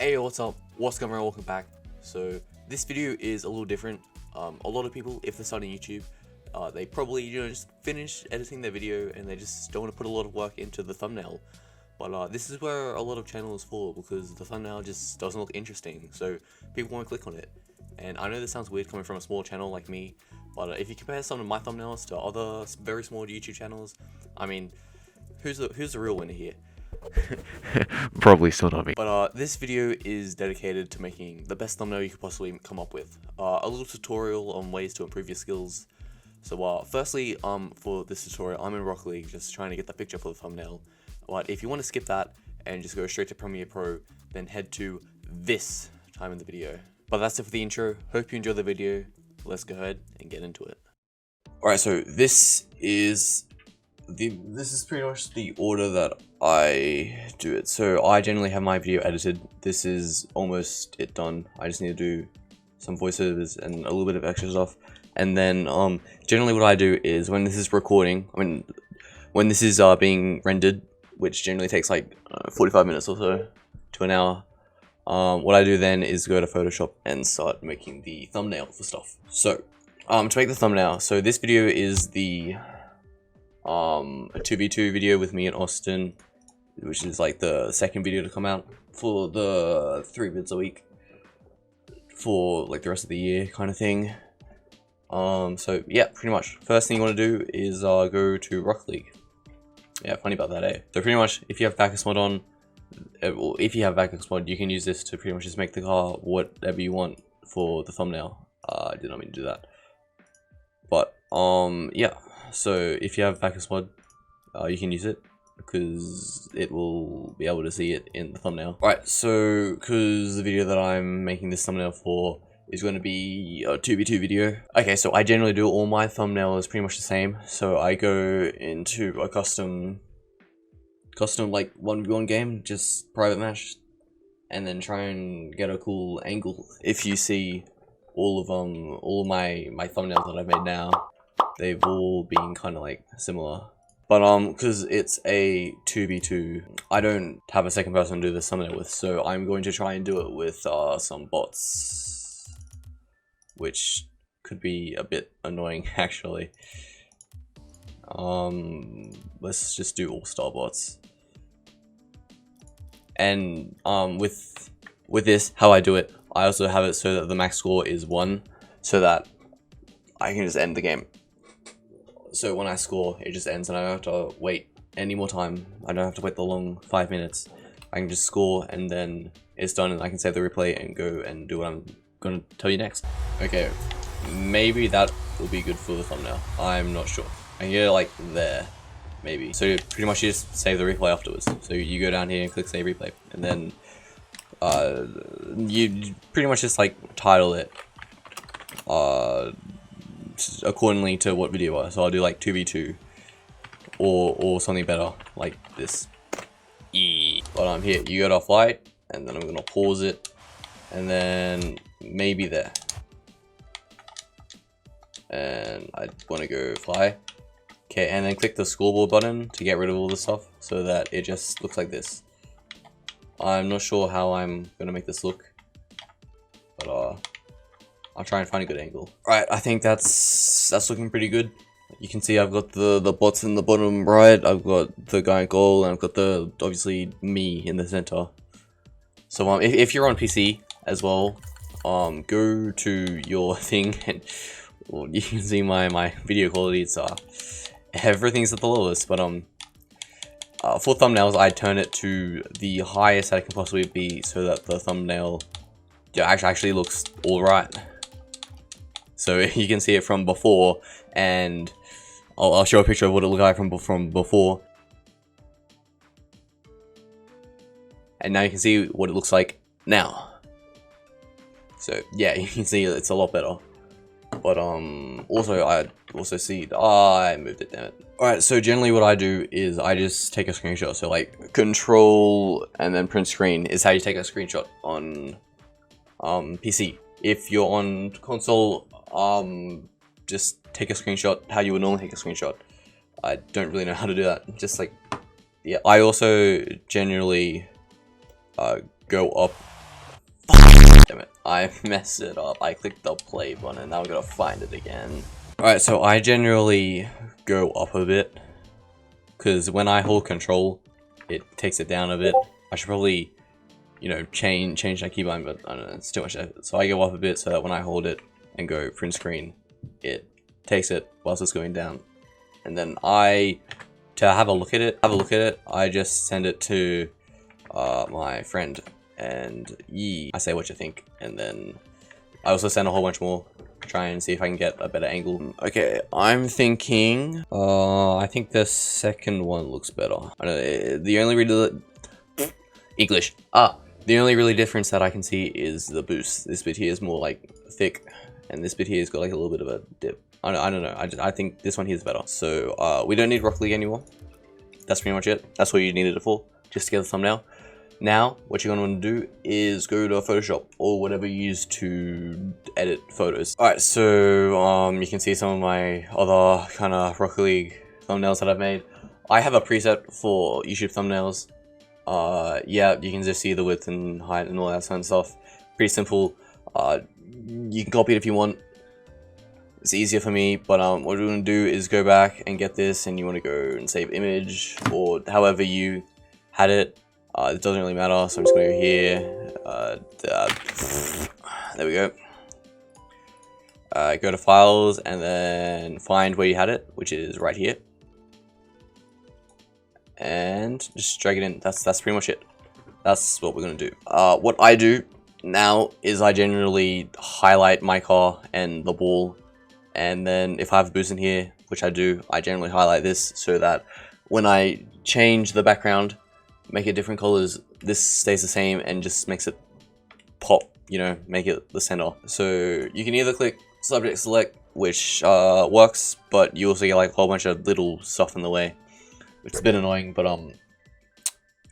Hey, what's up? What's going on? Welcome back. So this video is a little different. A lot of people, if they're starting YouTube, they probably just finish editing their video and they just don't want to put a lot of work into the thumbnail. But this is where a lot of channels fall, because the thumbnail just doesn't look interesting, so people won't click on it. And I know this sounds weird coming from a small channel like me, but if you compare some of my thumbnails to other very small YouTube channels, I mean, who's the real winner here? Probably still not me. But this video is dedicated to making the best thumbnail you could possibly come up with. A little tutorial on ways to improve your skills. So firstly, for this tutorial, I'm in Rocket League just trying to get the picture for the thumbnail. But if you want to skip that and just go straight to Premiere Pro, then head to this time in the video. But that's it for the intro. Hope you enjoy the video. Let's go ahead and get into it. Alright, so this is pretty much the order that I do it. So I generally have my video edited. This is almost it done. I just need to do some voiceovers and a little bit of extra stuff. And then generally what I do is when this is recording, when this is being rendered, which generally takes like 45 minutes or so to an hour, what I do then is go to Photoshop and start making the thumbnail for stuff. So to make the thumbnail, so this video is the a 2v2 video with me and Austin, which is like the second video to come out for the 3 vids a week for like the rest of the year kind of thing. So yeah, pretty much first thing you want to do is go to Rocket League. Yeah, funny about that, eh? So pretty much if you have backup mod on, if you have backup mod, you can use this to pretty much just make the car whatever you want for the thumbnail. I did not mean to do that, but yeah. So if you have backup mod, you can use it because it will be able to see it in the thumbnail. Alright, so because the video that I'm making this thumbnail for is going to be a 2v2 video. Okay, so I generally do all my thumbnails pretty much the same. So I go into a custom like 1v1 game, just private match, and then try and get a cool angle. If you see all of my thumbnails that I've made now, they've all been kind of like similar. But because it's a 2v2, I don't have a second person to do this thumbnail with, so I'm going to try and do it with some bots, which could be a bit annoying actually. Let's just do all-star bots. And with this, how I do it, I also have it so that the max score is 1, so that I can just end the game. So when I score, it just ends and I don't have to wait any more time. I don't have to wait the long 5 minutes. I can just score and then it's done and I can save the replay and go and do what I'm going to tell you next. Okay, maybe that will be good for the thumbnail. I'm not sure. I can get it like there, maybe. So pretty much you just save the replay afterwards. So you go down here and click save replay. And then you pretty much just like title it accordingly to what video was. So I'll do like 2v2 or something better like this. But here you go to flight and then I'm gonna pause it and then maybe there, and I want to go fly. Okay, and then click the scoreboard button to get rid of all this stuff so that it just looks like this. I'm not sure how I'm gonna make this look, but I'll try and find a good angle. Right, I think that's looking pretty good. You can see I've got the bots in the bottom right, I've got the guy in goal, and I've got obviously me in the center. So if you're on PC as well, go to your thing and you can see my video quality. It's everything's at the lowest, but for thumbnails I turn it to the highest that it can possibly be so that the thumbnail actually looks alright. So you can see it from before, and I'll show a picture of what it looked like from before. And now you can see what it looks like now. So yeah, you can see it's a lot better. But also I see I moved it, damn it. Alright, so generally what I do is I just take a screenshot. So like control and then print screen is how you take a screenshot on PC. If you're on console, just take a screenshot how you would normally take a screenshot. I don't really know how to do that. Just like, yeah. I also generally go up Damn it, I messed it up. I clicked the play button and now I'm gonna find it again. Alright, so I generally go up a bit, because when I hold control, it takes it down a bit. I should probably, you know, change that keybind, but I don't know, it's too much effort. So I go up a bit so that when I hold it and go print screen, it takes it whilst it's going down. And then to have a look at it, I just send it to my friend, and I say what you think, and then I also send a whole bunch more, try and see if I can get a better angle. Okay, I'm thinking, I think the second one looks better. I don't know, the only really English. The only really difference that I can see is the boost. This bit here is more like thick, and this bit here has got like a little bit of a dip. I don't know. I think this one here is better. So we don't need Rocket League anymore. That's pretty much it. That's what you needed it for, just to get the thumbnail. Now, what you're going to want to do is go to Photoshop or whatever you use to edit photos. Alright, so you can see some of my other kind of Rocket League thumbnails that I've made. I have a preset for YouTube thumbnails. Yeah, you can just see the width and height and all that kind of stuff. Pretty simple. You can copy it if you want. It's easier for me, but what we're going to do is go back and get this, and you want to go and save image or however you had it. It doesn't really matter, so I'm just going to go here. There we go. Go to files and then find where you had it, which is right here. And just drag it in. That's pretty much it. That's what we're going to do. What I do now is I generally highlight my car and the ball. And then if I have a boost in here, which I do, I generally highlight this so that when I change the background, make it different colors, this stays the same and just makes it pop, you know, make it the center. So you can either click subject select, which works, but you also get like a whole bunch of little stuff in the way, which is a bit annoying, but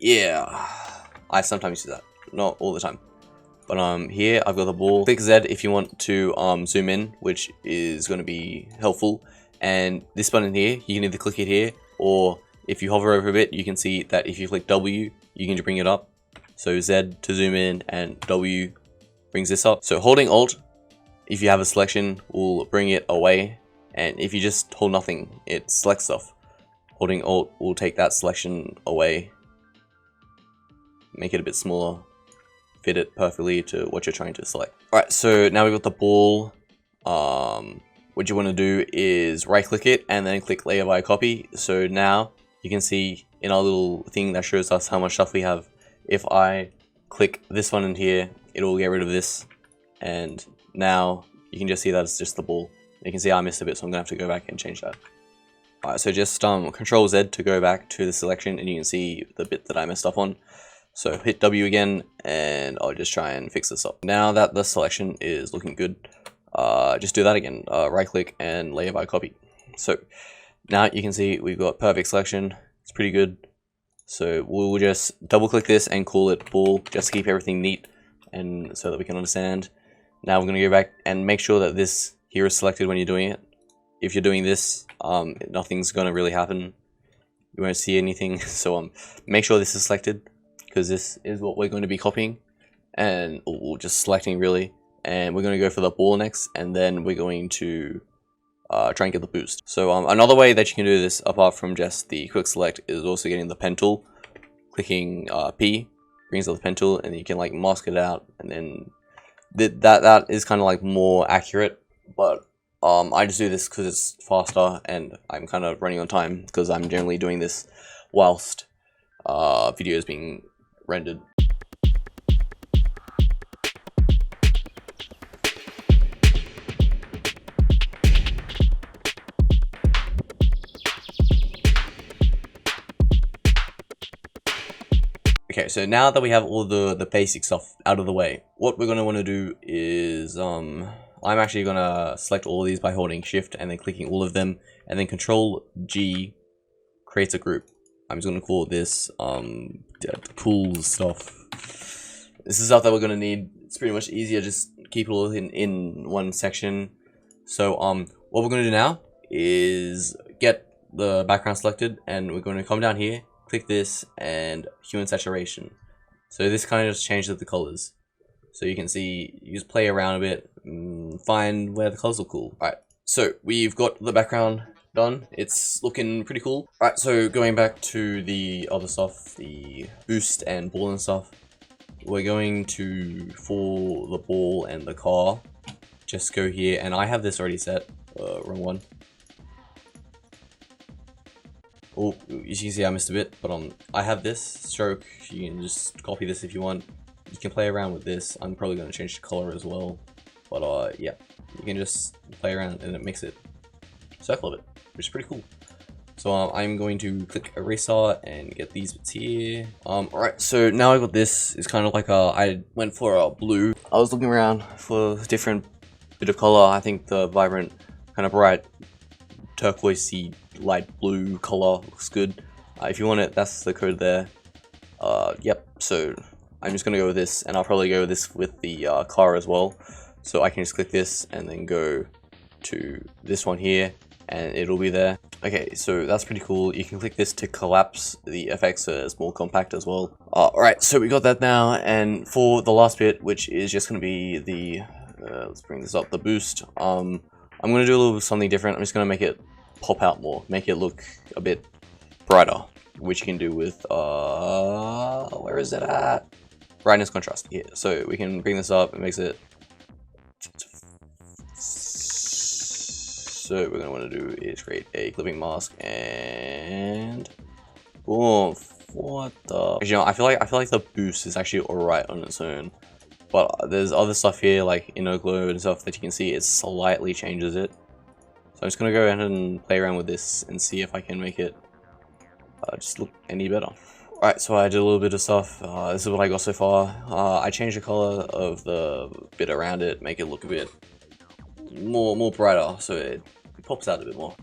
yeah, I sometimes use that, not all the time. But here I've got the ball. Click Z if you want to zoom in, which is going to be helpful. And this button here, you can either click it here, or if you hover over a bit, you can see that if you click W, you can bring it up. So Z to zoom in, and W brings this up. So holding Alt, if you have a selection, will bring it away. And if you just hold nothing, it selects stuff. Holding Alt will take that selection away, make it a bit smaller, fit it perfectly to what you're trying to select. Alright, so now we've got the ball. What you want to do is right click it and then click layer by copy. So now you can see in our little thing that shows us how much stuff we have. If I click this one in here, it will get rid of this. And now you can just see that it's just the ball. You can see I missed a bit, so I'm gonna have to go back and change that. Alright, so just Control Z to go back to the selection, and you can see the bit that I messed up on. So hit W again, and I'll just try and fix this up. Now that the selection is looking good, just do that again. Right click and layer by copy. So now you can see we've got perfect selection. It's pretty good. So we'll just double click this and call it ball, just to keep everything neat and so that we can understand. Now we're going to go back and make sure that this here is selected when you're doing it. If you're doing this, nothing's going to really happen. You won't see anything. So make sure this is selected, because this is what we're going to be copying, and or just selecting really. And we're going to go for the ball next, and then we're going to try and get the boost. So another way that you can do this, apart from just the quick select, is also getting the pen tool. Clicking P brings up the pen tool, and you can like mask it out, and then that is kind of like more accurate. But I just do this because it's faster, and I'm kind of running on time because I'm generally doing this whilst video is being rendered. Okay, so now that we have all the basic stuff out of the way, what we're going to want to do is, I'm actually going to select all of these by holding Shift and then clicking all of them, and then Control G creates a group. I'm just going to call this, cool stuff. This is stuff that we're going to need. It's pretty much easier, just keep it all in one section. So, what we're going to do now is get the background selected, and we're going to come down here, click this, and hue and saturation. So this kind of just changes the colors. So you can see, you just play around a bit, find where the colors look cool. Alright, so we've got the background done. It's looking pretty cool. Alright, so going back to the other stuff, the boost and ball and stuff, we're going to, for the ball and the car, just go here, and I have this already set. Wrong one. Oh, you can see I missed a bit, but I have this stroke. You can just copy this if you want. You can play around with this. I'm probably going to change the color as well, but yeah, you can just play around and it makes it circle of it, which is pretty cool. So I'm going to click eraser and get these bits here. Alright, so now I got this. It's kind of like I went for a blue. I was looking around for a different bit of color. I think the vibrant, kind of bright turquoisey light blue color looks good. If you want it, that's the code there. Yep, so I'm just gonna go with this, and I'll probably go with this with the car as well. So I can just click this and then go to this one here, and it'll be there. Okay, so that's pretty cool. You can click this to collapse the effects so it's more compact as well. Alright, so we got that now, and for the last bit, which is just gonna be the let's bring this up, the boost. I'm gonna do a little something different. I'm just gonna make it pop out more, make it look a bit brighter, which you can do with where is it at? Brightness contrast. Yeah, so we can bring this up. It makes it. So what we're gonna want to do is create a clipping mask and boom. What the? You know, I feel like the boost is actually alright on its own, but there's other stuff here like inner glow and stuff that you can see it slightly changes it. So I'm just gonna go ahead and play around with this and see if I can make it just look any better. Alright, so I did a little bit of stuff. This is what I got so far. I changed the color of the bit around it, make it look a bit more brighter, so it pops out a bit more.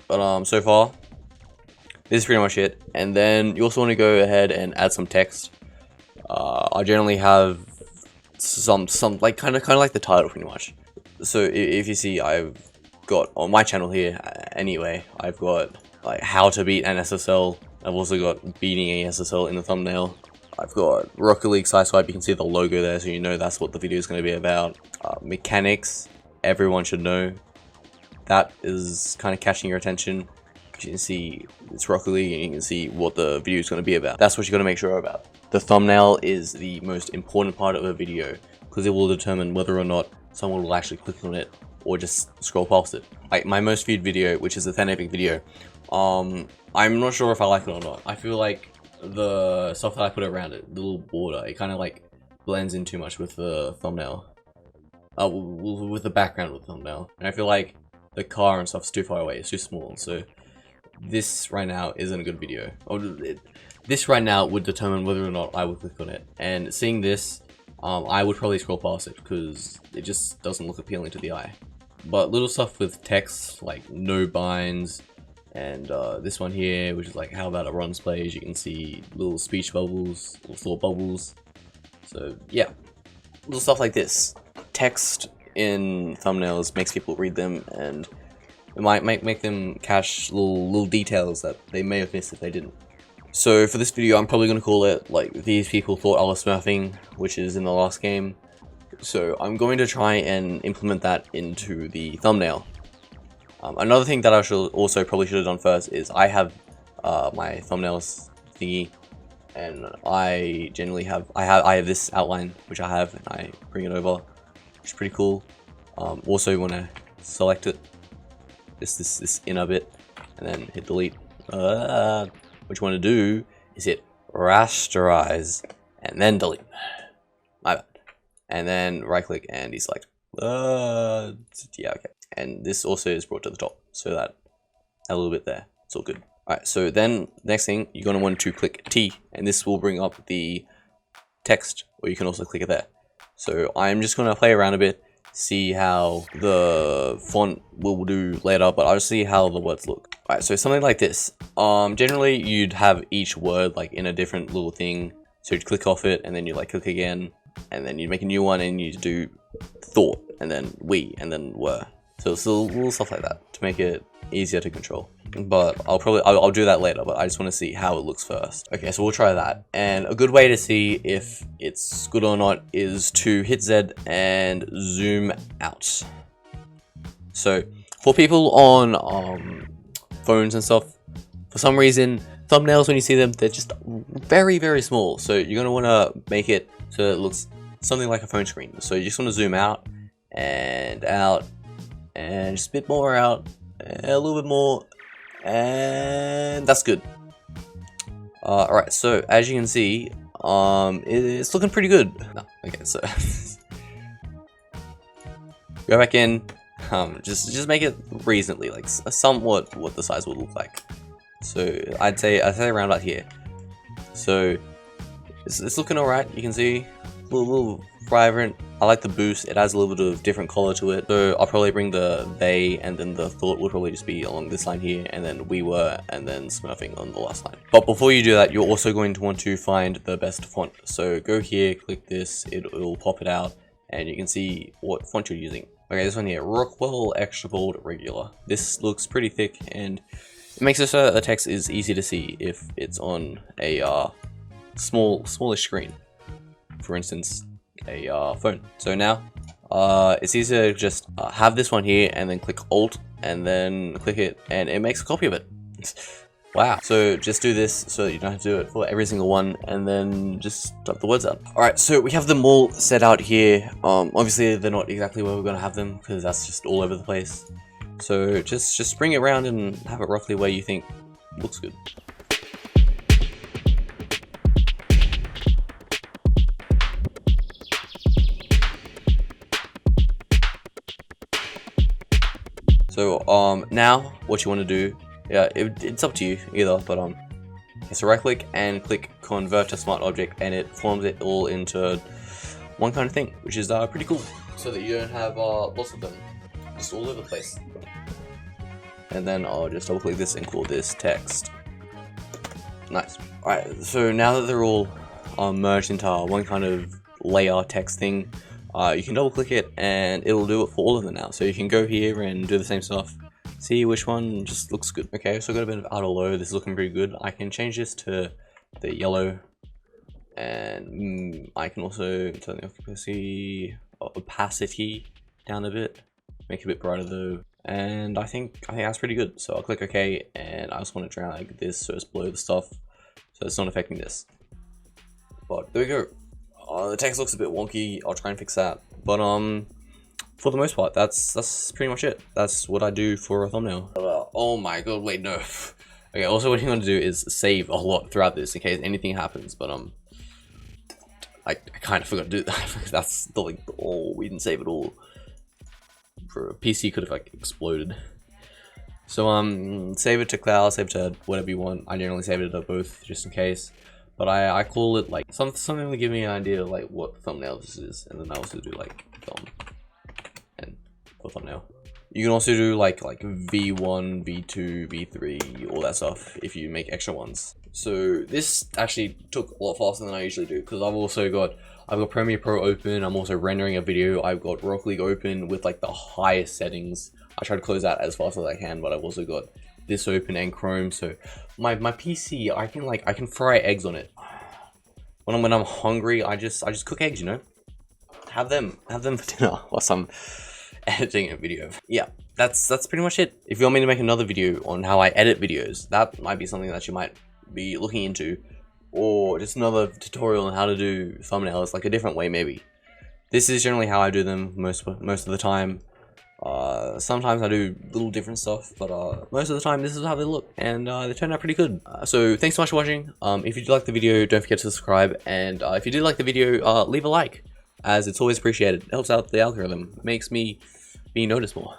But so far, this is pretty much it. And then you also want to go ahead and add some text. I generally have some like kind of like the title pretty much. So if you see, I've got on my channel here anyway, I've got like how to beat an SSL. I've also got beating a SSL in the thumbnail. I've got Rocket League Sideswipe. You can see the logo there, so you know that's what the video is going to be about. Mechanics, everyone should know. That is kind of catching your attention. You can see it's Rocket League, and you can see what the video is going to be about. That's what you're going to make sure about. The thumbnail is the most important part of a video because it will determine whether or not someone will actually click on it or just scroll past it. Like my most viewed video, which is the 10 epic video, I'm not sure if I like it or not. I feel like the stuff that I put around it, the little border, it kind of like blends in too much with the thumbnail. With the background of the thumbnail. And I feel like the car and stuff's too far away, it's too small. So this right now isn't a good video. This right now would determine whether or not I would click on it. And seeing this, I would probably scroll past it because it just doesn't look appealing to the eye. But little stuff with text like no binds, and this one here, which is like how about it runs plays, you can see little speech bubbles, little thought bubbles. So yeah, little stuff like this. Text in thumbnails makes people read them, and it might make them catch little details that they may have missed if they didn't. So for this video, I'm probably going to call it like these people thought I was smurfing, which is in the last game. So I'm going to try and implement that into the thumbnail. Another thing that I probably should have done first is I have my thumbnails thingy, and I generally have I have this outline which I have, and I bring it over, which is pretty cool. Also, you want to select it, this inner bit, and then hit delete. What you want to do is hit rasterize and then delete. My bad. And then right click and deselect. Yeah, okay. And this also is brought to the top, so that a little bit there, it's all good. Alright, so then next thing, you're going to want to click T, and this will bring up the text, or you can also click it there. So I'm just going to play around a bit, see how the font will do later, but I'll just see how the words look. Alright, so something like this. Generally you'd have each word like in a different little thing, so you'd click off it, and then you like click again, and then you make a new one, and you do thought, and then we, and then were. So it's a little stuff like that to make it easier to control. But I'll do that later, but I just want to see how it looks first. Okay, so we'll try that. And a good way to see if it's good or not is to hit Z and zoom out. So for people on phones and stuff, for some reason, thumbnails, when you see them, they're just very, very small. So you're gonna wanna make it so it looks something like a phone screen. So you just wanna zoom out, and just a bit more out, and a little bit more, and that's good. Alright, so as you can see, it's looking pretty good. No, okay, so go back in, just make it reasonably, like somewhat what the size would look like. So I'd say around about here. So it's looking alright. You can see a little vibrant. I like the boost. It adds a little bit of different color to it. So I'll probably bring the they, and then the thought would probably just be along this line here, and then we were, and then smurfing on the last line. But before you do that, you're also going to want to find the best font. So go here, click this, it will pop it out, and you can see what font you're using. Okay, this one here, Rockwell Extra Bold Regular. This looks pretty thick, and it makes it so the text is easy to see if it's on a smallish screen. For instance, a phone. So now it's easier to just have this one here and then click Alt and then click it, and it makes a copy of it. Wow. So just do this so that you don't have to do it for every single one, and then just type the words out. Alright, so we have them all set out here. Obviously they're not exactly where we're gonna have them because that's just all over the place. So just bring it around and have it roughly where you think looks good. So now what you want to do, yeah, it's up to you either, but so right click and click Convert to Smart Object, and it forms it all into one kind of thing, which is pretty cool, so that you don't have lots of them just all over the place. And then I'll just double click this and call this text. Nice. Alright, so now that they're all merged into one kind of layer text thing, you can double click it and it'll do it for all of them now. So you can go here and do the same stuff, see which one just looks good. Okay, so I got a bit of outer low, this is looking pretty good. I can change this to the yellow, and I can also turn the opacity down a bit, make it a bit brighter though. And I think that's pretty good. So I'll click OK, and I just want to drag this so it's below the stuff, so it's not affecting this. But there we go. The text looks a bit wonky. I'll try and fix that. But for the most part, that's pretty much it. That's what I do for a thumbnail. Oh my god! Wait, no. Okay. Also, what you want to do is save a lot throughout this in case anything happens. But I kind of forgot to do that. That's the like. Oh, we didn't save it all. For a PC could have like exploded. So save it to cloud, save it to whatever you want. I generally save it to both just in case. But I call it like something to give me an idea of like what thumbnail this is, and then I also do like thumb and for thumbnail. You can also do like V1, V2, V3, all that stuff if you make extra ones. So this actually took a lot faster than I usually do because I've got Premiere Pro open. I'm also rendering a video. I've got Rocket League open with like the highest settings. I try to close that as fast as I can, but I've also got this open and Chrome. So my PC, I can fry eggs on it. When I'm hungry, I just cook eggs, you know. Have them for dinner whilst I'm editing a video. Yeah, that's pretty much it. If you want me to make another video on how I edit videos, that might be something that you might be looking into, or just another tutorial on how to do thumbnails like a different way maybe. This is generally how I do them most of the time. Sometimes I do little different stuff, but most of the time this is how they look, and they turn out pretty good. So thanks so much for watching. If you did like the video, don't forget to subscribe, and if you did like the video, leave a like, as it's always appreciated. It helps out the algorithm, makes me be noticed more.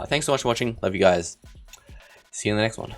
Thanks so much for watching. Love you guys. See you in the next one.